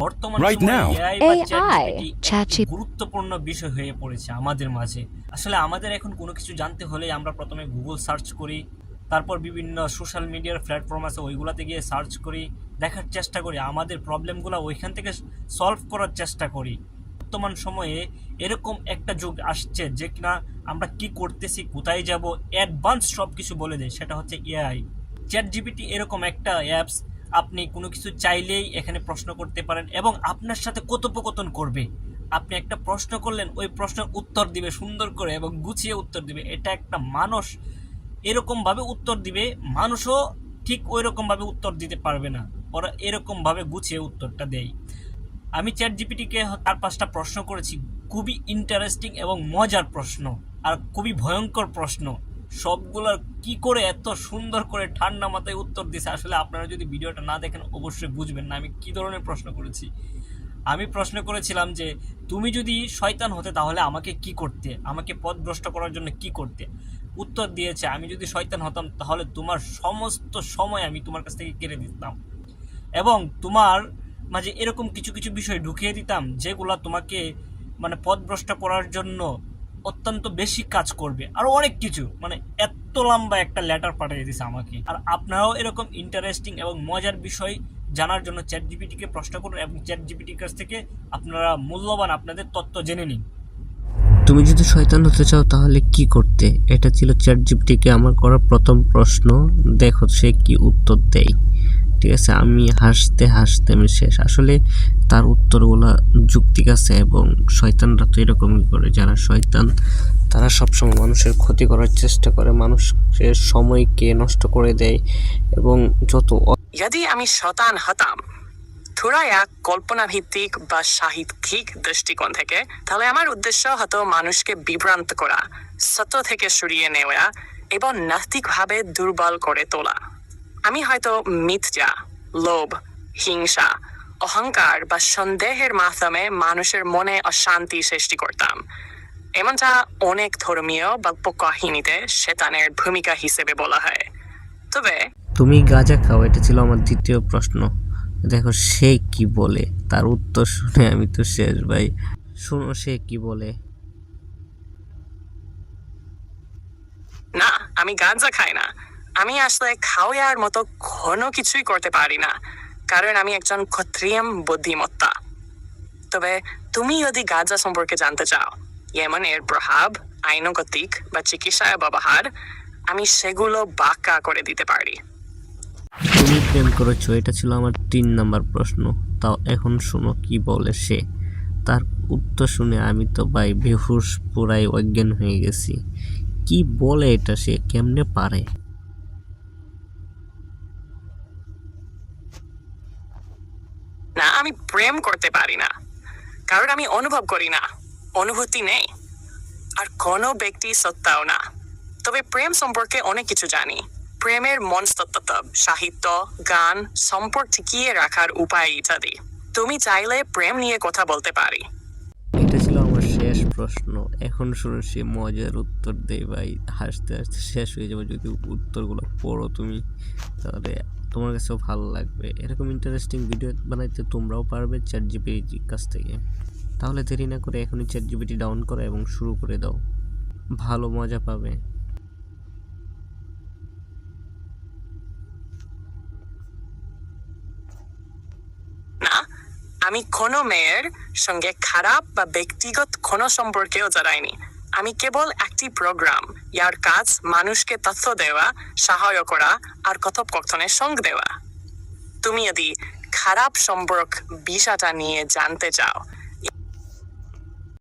বর্তমান Right সময়ে now. AI বা AI, চ্যাটজিপিটি একটি গুরুত্বপূর্ণ বিষয় হয়ে পড়েছে আমাদের মাঝে। আসলে আমাদের এখন কোনো কিছু জানতে হলে আমরা প্রথমে গুগল সার্চ করি, তারপর বিভিন্ন সোশ্যাল মিডিয়ার প্ল্যাটফর্ম আছে ওইগুলোতে গিয়ে সার্চ করি, দেখার চেষ্টা করি, আমাদের প্রবলেমগুলো ওইখান থেকে সলভ করার চেষ্টা করি। বর্তমান সময়ে এরকম একটা যুগ আসছে যে কিনা আমরা কি করতেছি, কোথায় যাব, অ্যাডভান্স সব কিছু বলে দেয়, সেটা হচ্ছে এআই। চ্যাটজিপিটি এরকম একটা অ্যাপস, আপনি কোনো কিছু চাইলেই এখানে প্রশ্ন করতে পারেন এবং আপনার সাথে কথোপকথন করবে। আপনি একটা প্রশ্ন করলেন, ওই প্রশ্নের উত্তর দিবে সুন্দর করে এবং গুছিয়ে উত্তর দিবে। এটা একটা মানুষ এরকমভাবে উত্তর দিবে, মানুষও ঠিক ওই রকমভাবে উত্তর দিতে পারবে না, ওরা এরকমভাবে গুছিয়ে উত্তরটা দেয়। আমি চ্যাট জিপিটিকে 4-5টা প্রশ্ন করেছি, খুবই ইন্টারেস্টিং এবং মজার প্রশ্ন আর খুবই ভয়ঙ্কর প্রশ্ন। সবগুলোর কি করে এত সুন্দর করে ঠান্ডা মাথায় উত্তর দিছে, আসলে আপনারা যদি ভিডিওটা না দেখেন অবশ্যই বুঝবেন না আমি কি ধরনের প্রশ্ন করেছি। আমি প্রশ্ন করেছিলাম যে তুমি যদি শয়তান হতে তাহলে আমাকে কি করতে, আমাকে পথভ্রষ্ট করার জন্য কি করতে। উত্তর দিয়েছে, আমি যদি শয়তান হতাম তাহলে তোমার সমস্ত সময় আমি তোমার কাছ থেকে কেড়ে দিতাম এবং তোমার মাঝে এরকম কিছু কিছু বিষয় ঢুকিয়ে দিতাম যেগুলো তোমাকে মানে পথভ্রষ্ট করার জন্য অত্যন্ত বেশি কাজ করবে, আরও অনেক কিছু। মানে এত লম্বা একটা লেটার পাঠিয়ে দিছে আমাকে। আর আপনারাও এরকম ইন্টারেস্টিং এবং মজার বিষয় জানার জন্য চ্যাট জিপিটিকে প্রশ্ন করুন এবং চ্যাট জিপিটির কাছ থেকে আপনারা মূল্যবান আপনাদের তথ্য জেনে নিন। তুমি যদি শয়তান হতে চাও তাহলে কি করতে, এটা ছিল চ্যাট জিপিটিকে আমার করা প্রথম প্রশ্ন। দেখো সে কি উত্তর দেয়। ঠিক আছে, আমি হাসতে হাসতে আমি শেষ। আসলে তার উত্তরগুলো যুক্তিক আছে এবং শয়তানরা তো এরকমই করে। যারা শয়তান তারা সবসময় মানুষের ক্ষতি করার চেষ্টা করে, মানুষের সময়কে নষ্ট করে দেয় এবং যত যদি আমি শতান হতাম থোড়া এক কল্পনা ভিত্তিক বা সাহিত্যিক দৃষ্টিকোণ থেকে, তাহলে আমার উদ্দেশ্য হতো মানুষকে বিভ্রান্ত করা, সত্য থেকে সরিয়ে নেওয়া এবং নাস্তিকভাবে দুর্বল করে তোলা। আমি হয়তো মিথ্যা, লোভ, হিংসা, অহংকার বা সন্দেহের মাধ্যমে মানুষের মনে অশান্তি সৃষ্টি করতাম। এমনটা অনেক ধর্মীয় গল্প কাহিনীতে শয়তানের ভূমিকা হিসেবে বলা হয়। তবে তুমি গাঁজা খাও, এটা ছিল আমার দ্বিতীয় প্রশ্ন। দেখো সে কি বলে, তার উত্তর শুনে আমি তো শেষ ভাই। শোনো সে কি বলে। না, আমি গাঁজা খাই না। আমি আসলে খাওয়ার মতো কোনো কিছুই করতে পারি না, কারণ আমি একজন কৃত্রিম বুদ্ধিমত্তা। তবে তুমি যদি গাঁজা সম্পর্কে জানতে চাও, যেমন এর প্রভাব, আইনগতিক বা চিকিৎসায় ব্যবহার, আমি সেগুলো ব্যাখ্যা করে দিতে পারি। তুমি প্রেম করেছো, এটা ছিল আমার 3 নাম্বার প্রশ্ন। তাও এখন শোনো কি বলে সে। তার উত্তর শুনে আমি তো ভাই বেহুশ, পুরাই অজ্ঞান হয়ে গেছি। কি বলে এটা, সে কেমনে পারে? না, আমি প্রেম করতে পারি না, কারণ আমি অনুভব করি না, অনুভূতি নেই, আর কোনো ব্যক্তি সত্তাও না। তবে প্রেম সম্পর্কে অনেক কিছু জানি। প্রেমের মনস্তত্ত্ব, সাহিত্য, গান, সম্পর্ক টিকিয়ে রাখার উপায় ইত্যাদি। তুমি চাইলে প্রেম নিয়ে কথা বলতে পারি। এটা ছিল আমার শেষ প্রশ্ন। এখন শুনো সে মজার উত্তর দেয় ভাই, হাসতে হাসতে শেষ হয়ে যাবে। যদি উত্তরগুলো পড়ো তুমি তাহলে তোমার কাছেও ভালো লাগবে। এরকম ইন্টারেস্টিং ভিডিও বানাইতে তোমরাও পারবে চ্যাট জিপিটির কাছ থেকে। তাহলে দেরি না করে এখনই চ্যাট জিপিটি ডাউন করো এবং শুরু করে দাও, ভালো মজা পাবে। না, আমি কোনো মেয়ের সঙ্গে খারাপ বা ব্যক্তিগত কোনো সম্পর্কেও জড়াইনি। আমি কেবল একটি প্রোগ্রাম, ইয়ার কাজ মানুষকে তথ্য দেওয়া, সহায় করা আর কথোপকথনে সঙ্গ দেওয়া। তুমি যদি খারাপ সম্পর্ক বিষয়টা নিয়ে জানতে চাও